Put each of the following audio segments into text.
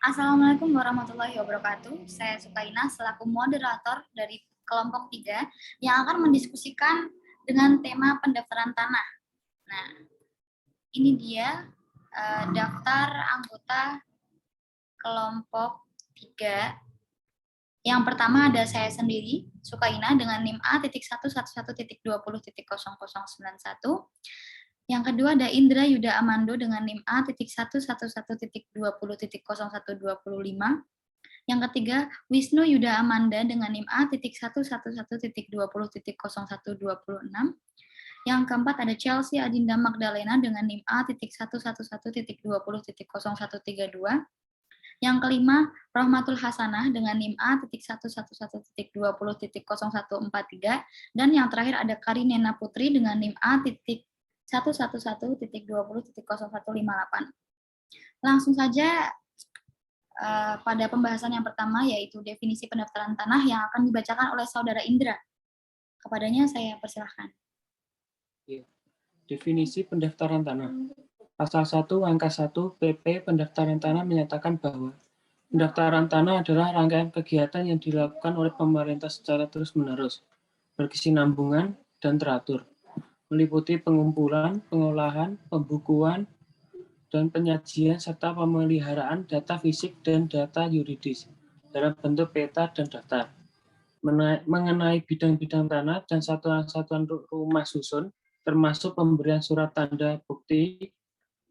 Assalamualaikum warahmatullahi wabarakatuh. Saya Sukaina selaku moderator dari kelompok 3 yang akan mendiskusikan dengan tema pendaftaran tanah. Nah, ini dia daftar anggota kelompok 3. Yang pertama ada saya sendiri, Sukaina, dengan NIM A.1111.20.0091. Yang kedua ada Indra Yuda Amando dengan NIM A.111.20.0125. Yang ketiga, Wisnu Yuda Amanda dengan NIM A.111.20.0126. Yang keempat ada Chelsea Adinda Magdalena dengan NIM A.111.20.0132. Yang kelima, Rohmatul Hasanah dengan NIM A.111.20.0143. Dan yang terakhir ada Karinena Putri dengan NIM A.111.20.0158. Langsung saja pada pembahasan yang pertama, yaitu definisi pendaftaran tanah yang akan dibacakan oleh Saudara Indra. Kepadanya saya persilahkan. Definisi pendaftaran tanah. Pasal 1 angka 1 PP pendaftaran tanah menyatakan bahwa pendaftaran tanah adalah rangkaian kegiatan yang dilakukan oleh pemerintah secara terus-menerus, berkesinambungan, dan teratur, meliputi pengumpulan, pengolahan, pembukuan, dan penyajian serta pemeliharaan data fisik dan data yuridis dalam bentuk peta dan daftar. Mengenai bidang-bidang tanah dan satuan-satuan rumah susun, termasuk pemberian surat tanda bukti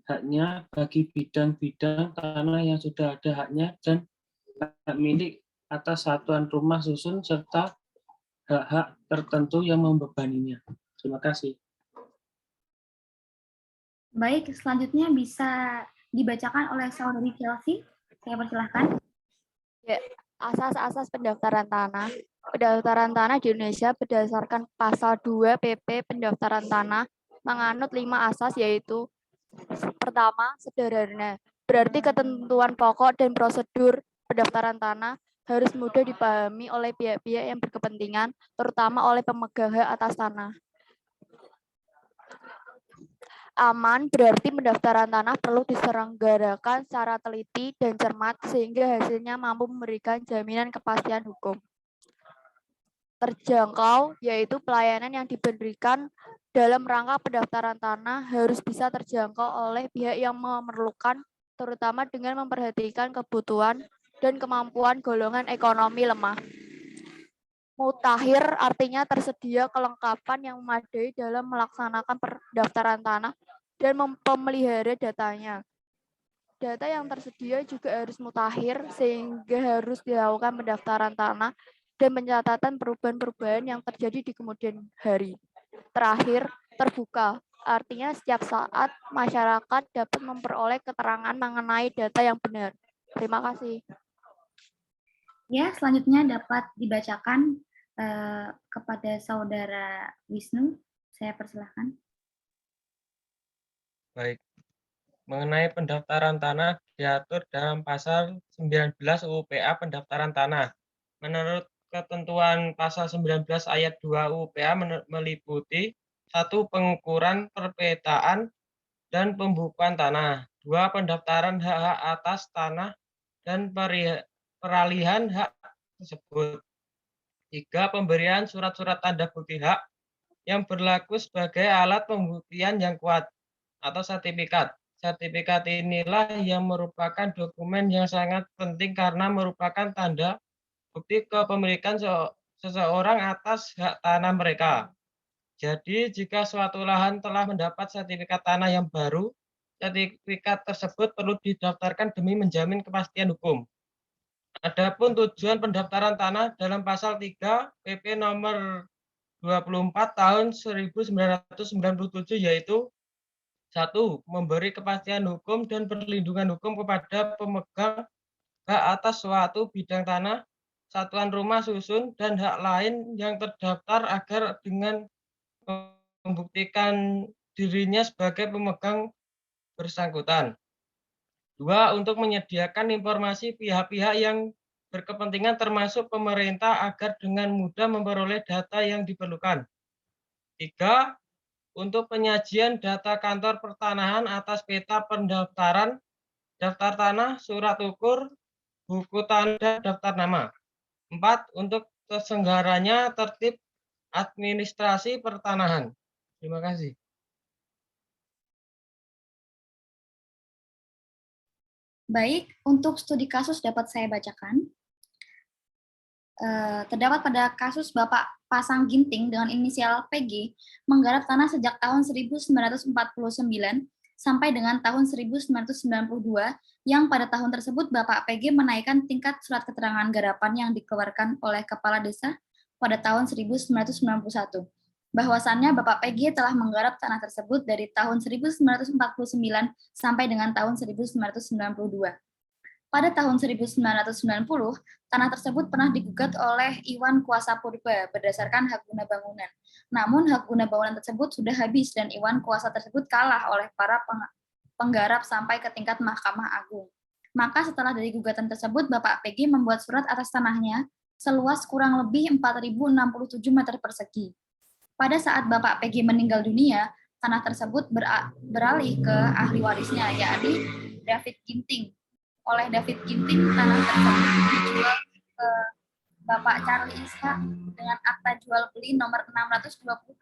haknya bagi bidang-bidang tanah yang sudah ada haknya dan hak milik atas satuan rumah susun serta hak-hak tertentu yang membebaninya. Terima kasih. Baik, selanjutnya bisa dibacakan oleh Saudari Chelsea. Saya persilahkan. Ya, asas-asas pendaftaran tanah. Pendaftaran tanah di Indonesia berdasarkan pasal 2 PP pendaftaran tanah menganut 5 asas, yaitu pertama, sederhana. Berarti ketentuan pokok dan prosedur pendaftaran tanah harus mudah dipahami oleh pihak-pihak yang berkepentingan, terutama oleh pemegang hak atas tanah. Aman berarti pendaftaran tanah perlu diselenggarakan secara teliti dan cermat sehingga hasilnya mampu memberikan jaminan kepastian hukum. Terjangkau yaitu pelayanan yang diberikan dalam rangka pendaftaran tanah harus bisa terjangkau oleh pihak yang memerlukan, terutama dengan memperhatikan kebutuhan dan kemampuan golongan ekonomi lemah. Mutakhir artinya tersedia kelengkapan yang memadai dalam melaksanakan pendaftaran tanah dan memelihara datanya. Data yang tersedia juga harus mutakhir sehingga harus dilakukan pendaftaran tanah dan pencatatan perubahan-perubahan yang terjadi di kemudian hari. Terakhir, terbuka. Artinya setiap saat masyarakat dapat memperoleh keterangan mengenai data yang benar. Terima kasih. Ya, selanjutnya dapat dibacakan kepada Saudara Wisnu. Saya persilahkan. Baik. Mengenai pendaftaran tanah diatur dalam pasal 19 UU PA pendaftaran tanah. Menurut ketentuan pasal 19 ayat 2 UU PA meliputi 1. Pengukuran perpetaan dan pembukuan tanah. 2. Pendaftaran hak-hak atas tanah dan peralihan hak tersebut. 3. Pemberian surat-surat tanda bukti hak yang berlaku sebagai alat pembuktian yang kuat atau sertifikat. Sertifikat inilah yang merupakan dokumen yang sangat penting karena merupakan tanda bukti kepemilikan seseorang atas hak tanah mereka. Jadi jika suatu lahan telah mendapat sertifikat tanah yang baru, sertifikat tersebut perlu didaftarkan demi menjamin kepastian hukum. Adapun tujuan pendaftaran tanah dalam pasal 3 PP nomor 24 tahun 1997 yaitu 1. Memberi kepastian hukum dan perlindungan hukum kepada pemegang hak atas suatu bidang tanah, satuan rumah susun, dan hak lain yang terdaftar agar dengan membuktikan dirinya sebagai pemegang bersangkutan. 2. Untuk menyediakan informasi pihak-pihak yang berkepentingan termasuk pemerintah agar dengan mudah memperoleh data yang diperlukan. 3. Untuk penyajian data kantor pertanahan atas peta pendaftaran, daftar tanah, surat ukur, buku tanah dan daftar nama. 4. Untuk terselenggaranya tertib administrasi pertanahan. Terima kasih. Baik, untuk studi kasus dapat saya bacakan. Terdapat pada kasus Bapak Pasang Ginting dengan inisial PG menggarap tanah sejak tahun 1949 sampai dengan tahun 1992 yang pada tahun tersebut Bapak PG menaikkan tingkat surat keterangan garapan yang dikeluarkan oleh Kepala Desa pada tahun 1991. Bahwasannya Bapak PG telah menggarap tanah tersebut dari tahun 1949 sampai dengan tahun 1992. Pada tahun 1990, tanah tersebut pernah digugat oleh Iwan Kuasa Purba berdasarkan hak guna bangunan. Namun hak guna bangunan tersebut sudah habis dan Iwan Kuasa tersebut kalah oleh para penggarap sampai ke tingkat Mahkamah Agung. Maka setelah dari gugatan tersebut, Bapak PG membuat surat atas tanahnya seluas kurang lebih 4.067 meter persegi. Pada saat Bapak PG meninggal dunia, tanah tersebut beralih ke ahli warisnya, yakni David Ginting. Oleh David Ginting, tanah tersebut dijual ke Bapak Charlie Ishak dengan akta jual beli nomor 622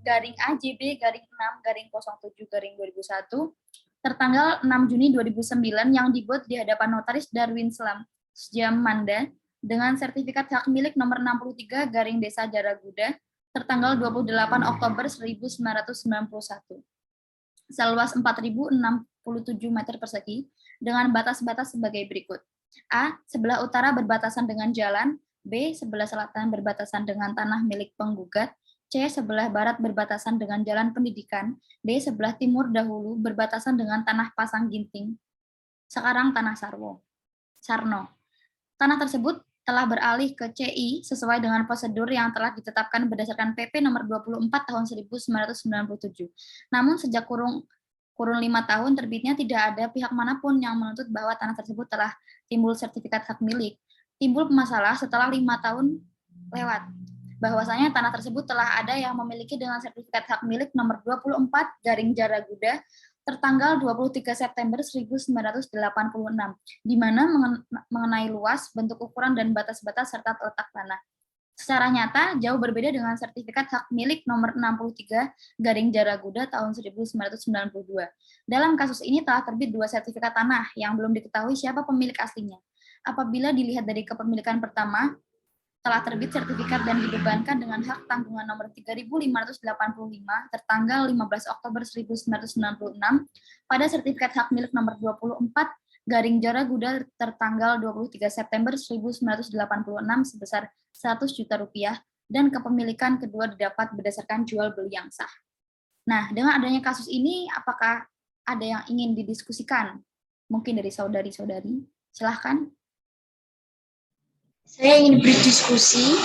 garing AJB garing 6 garing 07 garing 2001 tertanggal 6 Juni 2009 yang dibuat di hadapan notaris Darwin Slam Sjamanda dengan sertifikat hak milik nomor 63 garing Desa Jaraguda tertanggal 28 Oktober 1991 seluas 4.067 meter persegi dengan batas-batas sebagai berikut. A. Sebelah utara berbatasan dengan jalan. B. Sebelah selatan berbatasan dengan tanah milik penggugat. C. Sebelah barat berbatasan dengan jalan pendidikan. D. Sebelah timur dahulu berbatasan dengan tanah Pasang Ginting. Sekarang tanah Sarno. Tanah tersebut telah beralih ke CI sesuai dengan prosedur yang telah ditetapkan berdasarkan PP nomor 24 tahun 1997. Namun sejak kurun 5 tahun terbitnya tidak ada pihak manapun yang menuntut bahwa tanah tersebut telah timbul sertifikat hak milik. Timbul masalah setelah 5 tahun lewat. Bahwasanya tanah tersebut telah ada yang memiliki dengan sertifikat hak milik nomor 24 garing Jaraguda tertanggal 23 September 1986, di mana mengenai luas, bentuk ukuran, dan batas-batas serta letak tanah. Secara nyata, jauh berbeda dengan sertifikat hak milik nomor 63 garing Jaraguda tahun 1992. Dalam kasus ini telah terbit 2 sertifikat tanah yang belum diketahui siapa pemilik aslinya. Apabila dilihat dari kepemilikan pertama, telah terbit sertifikat dan dibebankan dengan hak tanggungan nomor 3.585 tertanggal 15 Oktober 1996 pada sertifikat hak milik nomor 24 garing Jaraguda tertanggal 23 September 1986 sebesar 100 juta rupiah dan kepemilikan kedua didapat berdasarkan jual beli yang sah. Nah, dengan adanya kasus ini, apakah ada yang ingin didiskusikan? Mungkin dari saudari-saudari, silahkan. Saya ingin berdiskusi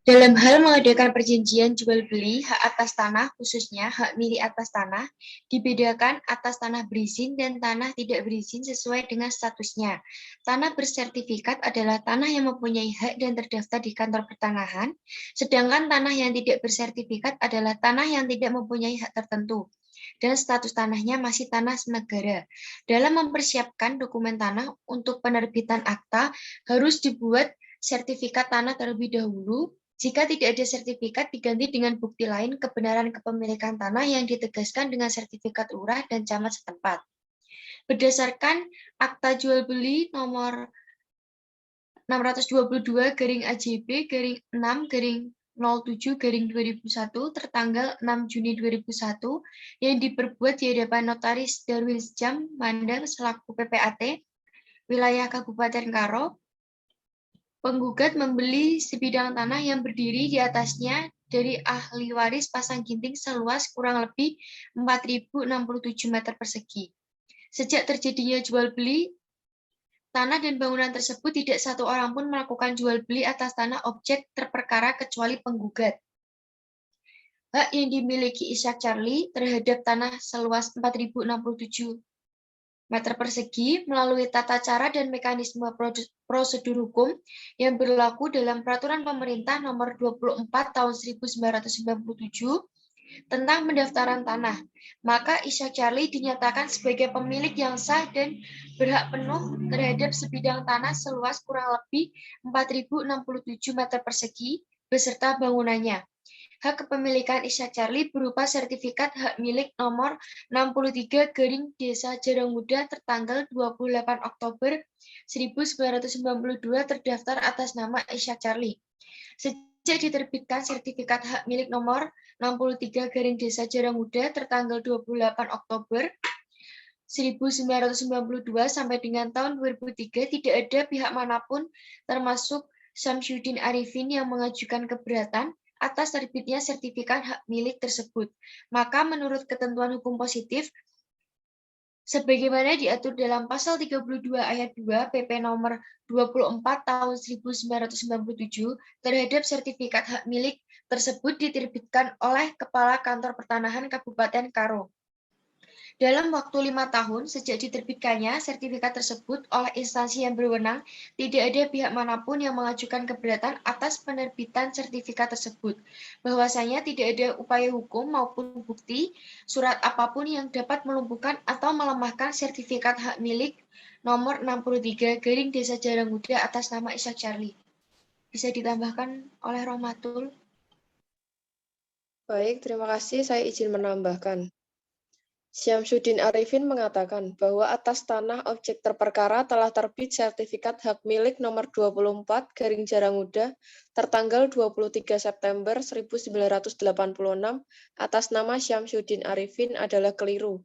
dalam hal mengadakan perjanjian jual beli hak atas tanah, khususnya hak milik atas tanah, dibedakan atas tanah berizin dan tanah tidak berizin sesuai dengan statusnya. Tanah bersertifikat adalah tanah yang mempunyai hak dan terdaftar di kantor pertanahan, sedangkan tanah yang tidak bersertifikat adalah tanah yang tidak mempunyai hak tertentu dan status tanahnya masih tanah senegara. Dalam mempersiapkan dokumen tanah untuk penerbitan akta, harus dibuat sertifikat tanah terlebih dahulu. Jika tidak ada sertifikat, diganti dengan bukti lain kebenaran kepemilikan tanah yang ditegaskan dengan sertifikat lurah dan camat setempat. Berdasarkan akta jual beli nomor 622 garing AJB garing 6 garing 07 garing 2001 tertanggal 6 Juni 2001 yang diperbuat di hadapan notaris Darwin Sjam Mandang selaku PPAT wilayah Kabupaten Karo. Penggugat membeli sebidang tanah yang berdiri di atasnya dari ahli waris Pasang Ginting seluas kurang lebih 4.067 meter persegi. Sejak terjadinya jual beli tanah dan bangunan tersebut, tidak satu orang pun melakukan jual beli atas tanah objek terperkara kecuali penggugat. Hak yang dimiliki Ishak Charlie terhadap tanah seluas 4.067 meter persegi melalui tata cara dan mekanisme prosedur hukum yang berlaku dalam Peraturan Pemerintah Nomor 24 Tahun 1997 tentang pendaftaran tanah, maka Ishak Charlie dinyatakan sebagai pemilik yang sah dan berhak penuh terhadap sebidang tanah seluas kurang lebih 4.067 meter persegi beserta bangunannya. Hak kepemilikan Ishak Charlie berupa sertifikat hak milik nomor 63 Desa Jarangmuda tertanggal 28 Oktober 1992 terdaftar atas nama Ishak Charlie. Sejak diterbitkan sertifikat hak milik nomor 63 Desa Jarangmuda tertanggal 28 Oktober 1992 sampai dengan tahun 2003 tidak ada pihak manapun termasuk Syamsuddin Arifin yang mengajukan keberatan atas terbitnya sertifikat hak milik tersebut. Maka menurut ketentuan hukum positif sebagaimana diatur dalam pasal 32 ayat 2 PP nomor 24 tahun 1997 terhadap sertifikat hak milik tersebut diterbitkan oleh Kepala Kantor Pertanahan Kabupaten Karo. Dalam waktu 5 tahun sejak diterbitkannya sertifikat tersebut oleh instansi yang berwenang, tidak ada pihak manapun yang mengajukan keberatan atas penerbitan sertifikat tersebut. Bahwasanya tidak ada upaya hukum maupun bukti surat apapun yang dapat melumpuhkan atau melemahkan sertifikat hak milik nomor 63 Desa Jarangmuda atas nama Ishak Charlie. Bisa ditambahkan oleh Rohmatul? Baik, terima kasih. Saya izin menambahkan. Syamsuddin Arifin mengatakan bahwa atas tanah objek terperkara telah terbit sertifikat hak milik nomor 24 Jarangmuda tertanggal 23 September 1986 atas nama Syamsuddin Arifin adalah keliru.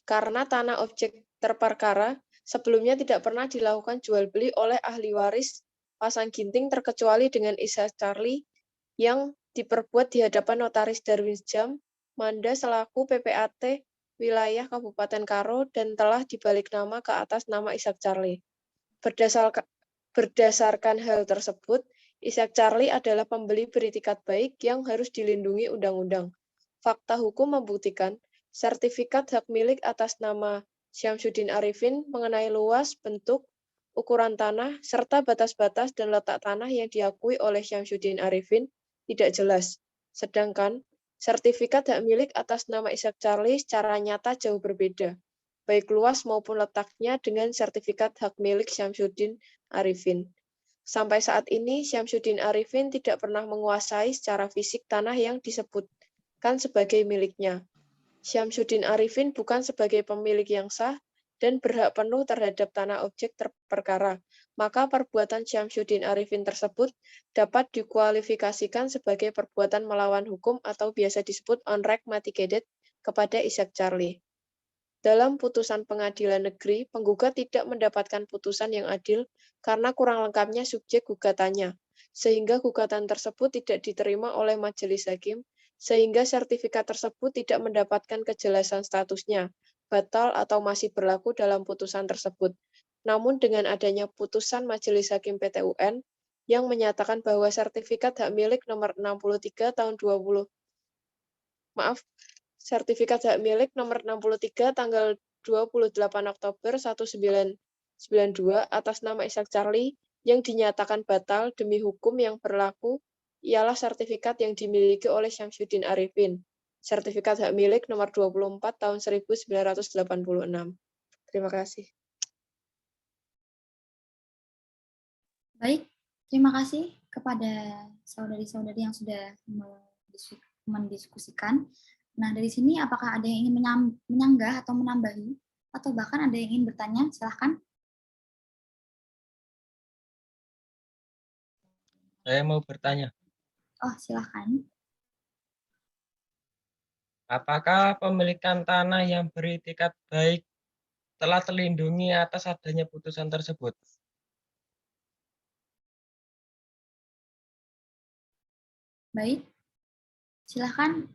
Karena tanah objek terperkara sebelumnya tidak pernah dilakukan jual beli oleh ahli waris pasang ginting terkecuali dengan Ishak Charlie yang diperbuat di hadapan Notaris Darwin Jam Manda selaku PPAT wilayah Kabupaten Karo dan telah dibalik nama ke atas nama Ishak Charlie. Berdasarkan hal tersebut, Ishak Charlie adalah pembeli beritikat baik yang harus dilindungi undang-undang. Fakta hukum membuktikan sertifikat hak milik atas nama Syamsuddin Arifin mengenai luas, bentuk, ukuran tanah, serta batas-batas dan letak tanah yang diakui oleh Syamsuddin Arifin tidak jelas. Sedangkan sertifikat hak milik atas nama Ishak Charlie secara nyata jauh berbeda, baik luas maupun letaknya dengan sertifikat hak milik Syamsuddin Arifin. Sampai saat ini, Syamsuddin Arifin tidak pernah menguasai secara fisik tanah yang disebutkan sebagai miliknya. Syamsuddin Arifin bukan sebagai pemilik yang sah dan berhak penuh terhadap tanah objek terperkara, maka perbuatan Syamsuddin Arifin tersebut dapat dikualifikasikan sebagai perbuatan melawan hukum atau biasa disebut on rank mitigated kepada Ishak Charlie. Dalam putusan pengadilan negeri, penggugat tidak mendapatkan putusan yang adil karena kurang lengkapnya subjek gugatannya, sehingga gugatan tersebut tidak diterima oleh majelis hakim, sehingga sertifikat tersebut tidak mendapatkan kejelasan statusnya, batal atau masih berlaku dalam putusan tersebut. Namun dengan adanya putusan Majelis Hakim PT UN yang menyatakan bahwa sertifikat hak milik nomor 63 tahun 20 sertifikat hak milik nomor 63 tanggal 28 Oktober 1992 atas nama Ishak Charlie yang dinyatakan batal demi hukum yang berlaku ialah sertifikat yang dimiliki oleh Syamsuddin Arifin. Sertifikat hak milik nomor 24 tahun 1986. Terima kasih. Baik, terima kasih kepada saudari-saudari yang sudah mendiskusikan. Nah, dari sini apakah ada yang ingin menyanggah atau menambahi, atau bahkan ada yang ingin bertanya? Silahkan. Saya mau bertanya, Oh, silahkan. apakah pemilikan tanah yang beritikat baik telah terlindungi atas adanya putusan tersebut? Baik, silahkan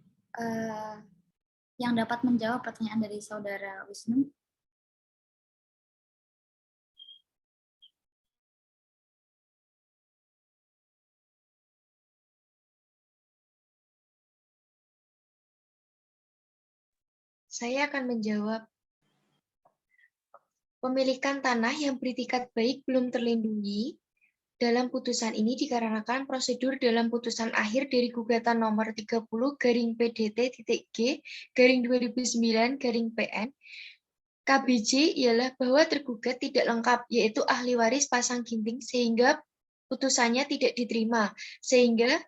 yang dapat menjawab pertanyaan dari Saudara Wisnu. Saya akan menjawab. Pemilikan tanah yang beritikat baik belum terlindungi dalam putusan ini dikarenakan prosedur dalam putusan akhir dari gugatan nomor 30/PDT-G/2009/PN KBJ ialah bahwa tergugat tidak lengkap, yaitu ahli waris pasang ginting, sehingga putusannya tidak diterima. Sehingga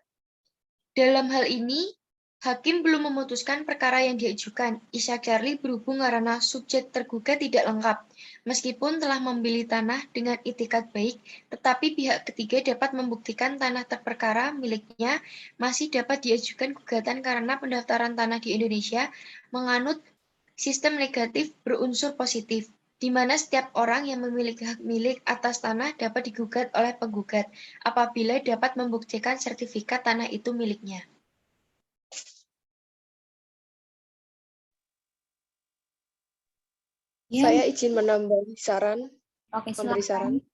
dalam hal ini, hakim belum memutuskan perkara yang diajukan. Ishak Charlie berhubung karena subjek tergugat tidak lengkap. Meskipun telah membeli tanah dengan itikat baik, tetapi pihak ketiga dapat membuktikan tanah terperkara miliknya masih dapat diajukan gugatan karena pendaftaran tanah di Indonesia menganut sistem negatif berunsur positif, di mana setiap orang yang memiliki hak milik atas tanah dapat digugat oleh penggugat apabila dapat membuktikan sertifikat tanah itu miliknya. Ya, Saya izin menambah saran, oke, memberi silakan. saran.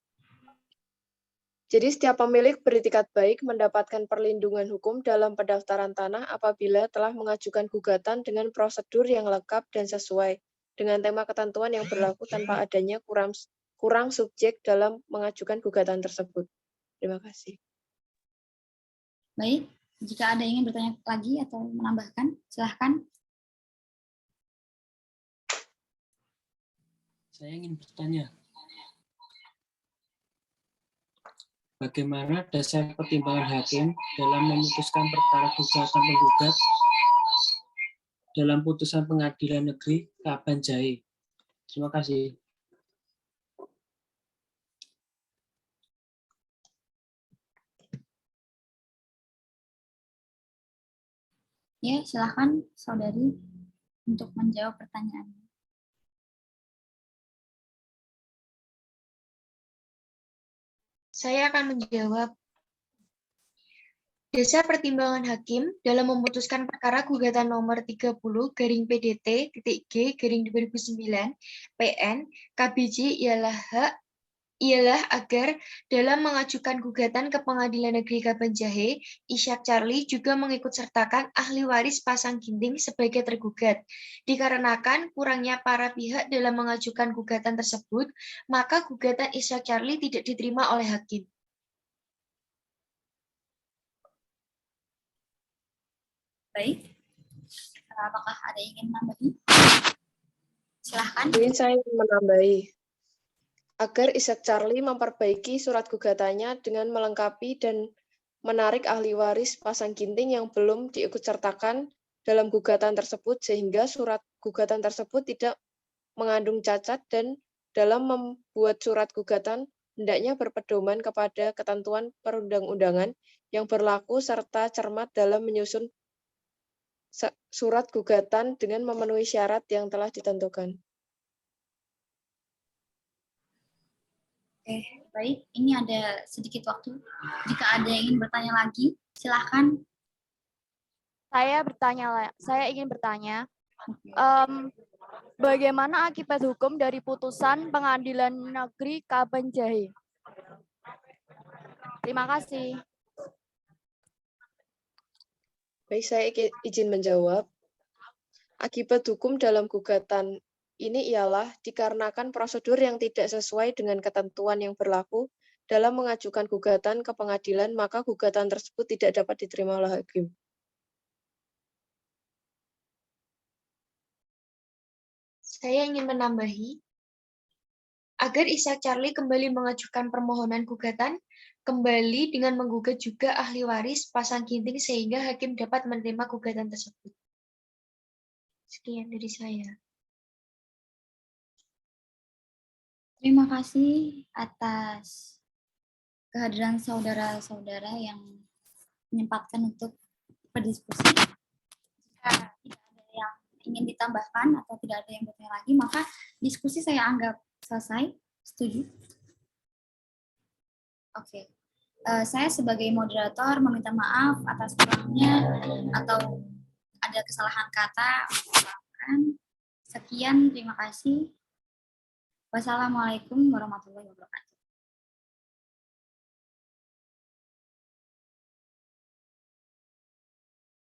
Jadi setiap pemilik beritikat baik mendapatkan perlindungan hukum dalam pendaftaran tanah apabila telah mengajukan gugatan dengan prosedur yang lengkap dan sesuai dengan tema ketentuan yang berlaku tanpa adanya kurang subjek dalam mengajukan gugatan tersebut. Terima kasih. Baik, jika ada yang ingin bertanya lagi atau menambahkan, silahkan. Saya ingin bertanya. Bagaimana dasar pertimbangan hakim dalam memutuskan perkara gugatan penggugat dalam putusan Pengadilan Negeri Kabanjahe? Terima kasih. Ya, silahkan saudari untuk menjawab pertanyaannya. Saya akan menjawab. Dasar pertimbangan hakim dalam memutuskan perkara gugatan nomor 30/PDT-G/2009 PN ialah agar dalam mengajukan gugatan ke Pengadilan Negeri Kabanjahe, Ishak Charlie juga mengikutsertakan ahli waris pasang ginting sebagai tergugat. Dikarenakan kurangnya para pihak dalam mengajukan gugatan tersebut, maka gugatan Ishak Charlie tidak diterima oleh hakim. Baik, apakah ada yang ingin menambahi? Silahkan. Mungkin saya ingin menambahi. Agar Ishak Charlie memperbaiki surat gugatannya dengan melengkapi dan menarik ahli waris pasang ginting yang belum diikutsertakan dalam gugatan tersebut sehingga surat gugatan tersebut tidak mengandung cacat dan dalam membuat surat gugatan hendaknya berpedoman kepada ketentuan perundang-undangan yang berlaku serta cermat dalam menyusun surat gugatan dengan memenuhi syarat yang telah ditentukan. Oke, baik. Ini ada sedikit waktu. Jika ada yang ingin bertanya lagi, silahkan. Saya ingin bertanya, bagaimana akibat hukum dari putusan Pengadilan Negeri Kabanjahe? Terima kasih. Baik, saya izin menjawab. Akibat hukum dalam gugatan ini ialah dikarenakan prosedur yang tidak sesuai dengan ketentuan yang berlaku dalam mengajukan gugatan ke pengadilan, maka gugatan tersebut tidak dapat diterima oleh hakim. Saya ingin menambahi, agar Ishak Charlie kembali mengajukan permohonan gugatan, kembali dengan menggugat juga ahli waris pasang ginting sehingga hakim dapat menerima gugatan tersebut. Sekian dari saya. Terima kasih atas kehadiran saudara-saudara yang menyempatkan untuk berdiskusi. Jika tidak ada yang ingin ditambahkan atau tidak ada yang bertanya lagi, maka diskusi saya anggap selesai. Setuju? Oke. Saya sebagai moderator meminta maaf atas kurangnya atau ada kesalahan kata. Sekian, terima kasih. Wassalamualaikum warahmatullahi wabarakatuh.